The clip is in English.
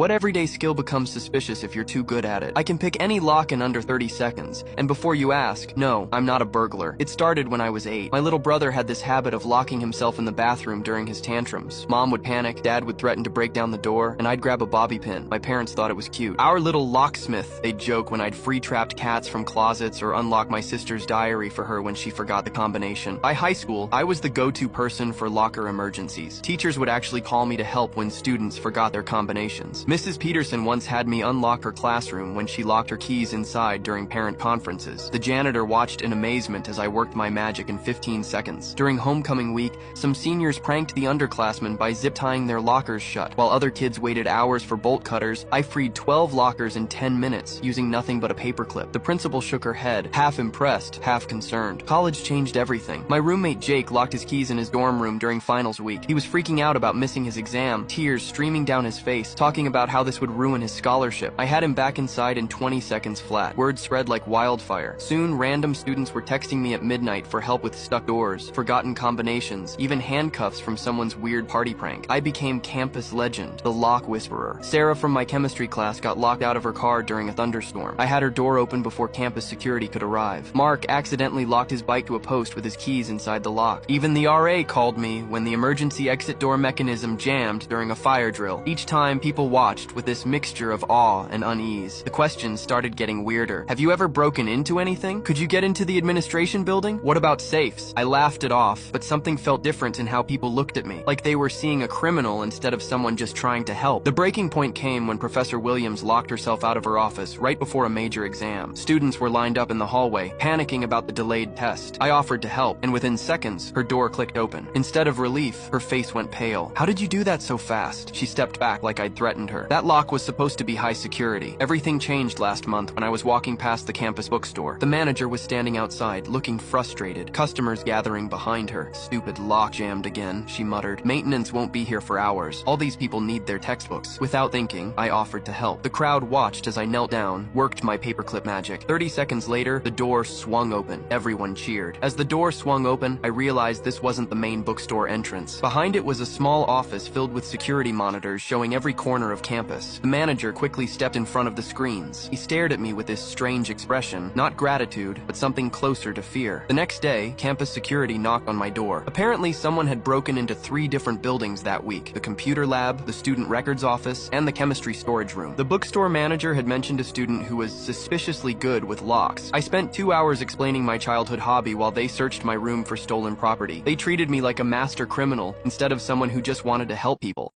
What everyday skill becomes suspicious if you're too good at it? I can pick any lock in under 30 seconds. And before you ask, no, I'm not a burglar. It started when I was 8. My little brother had this habit of locking himself in the bathroom during his tantrums. Mom would panic, Dad would threaten to break down the door, and I'd grab a bobby pin. My parents thought it was cute. Our little locksmith, they'd joke when I'd free-trapped cats from closets or unlock my sister's diary for her when she forgot the combination. By high school, I was the go-to person for locker emergencies. Teachers would actually call me to help when students forgot their combinations. Mrs. Peterson once had me unlock her classroom when she locked her keys inside during parent conferences. The janitor watched in amazement as I worked my magic in 15 seconds. During homecoming week, some seniors pranked the underclassmen by zip-tying their lockers shut. While other kids waited hours for bolt cutters, I freed 12 lockers in 10 minutes using nothing but a paperclip. The principal shook her head, half impressed, half concerned. College changed everything. My roommate Jake locked his keys in his dorm room during finals week. He was freaking out about missing his exam, tears streaming down his face, talking about how this would ruin his scholarship. I had him back inside in 20 seconds flat. Word spread like wildfire. Soon, random students were texting me at midnight for help with stuck doors, forgotten combinations, even handcuffs from someone's weird party prank. I became campus legend, the lock whisperer. Sarah from my chemistry class got locked out of her car during a thunderstorm. I had her door open before campus security could arrive. Mark accidentally locked his bike to a post with his keys inside the lock. Even the RA called me when the emergency exit door mechanism jammed during a fire drill. Each time, people watched with this mixture of awe and unease. The questions started getting weirder. Have you ever broken into anything? Could you get into the administration building? What about safes? I laughed it off, but something felt different in how people looked at me, like they were seeing a criminal instead of someone just trying to help. The breaking point came when Professor Williams locked herself out of her office right before a major exam. Students were lined up in the hallway, panicking about the delayed test. I offered to help, and within seconds, her door clicked open. Instead of relief, her face went pale. How did you do that so fast? She stepped back like I'd threatened her. That lock was supposed to be high security. Everything changed last month when I was walking past the campus bookstore. The manager was standing outside, looking frustrated, customers gathering behind her. Stupid lock jammed again, she muttered. Maintenance won't be here for hours. All these people need their textbooks. Without thinking, I offered to help. The crowd watched as I knelt down, worked my paperclip magic. 30 seconds later, the door swung open. Everyone cheered. As the door swung open, I realized this wasn't the main bookstore entrance. Behind it was a small office filled with security monitors showing every corner of campus. The manager quickly stepped in front of the screens. He stared at me with this strange expression, not gratitude, but something closer to fear. The next day, campus security knocked on my door. Apparently, someone had broken into 3 different buildings that week: the computer lab, the student records office, and the chemistry storage room. The bookstore manager had mentioned a student who was suspiciously good with locks. I spent 2 hours explaining my childhood hobby while they searched my room for stolen property. They treated me like a master criminal instead of someone who just wanted to help people.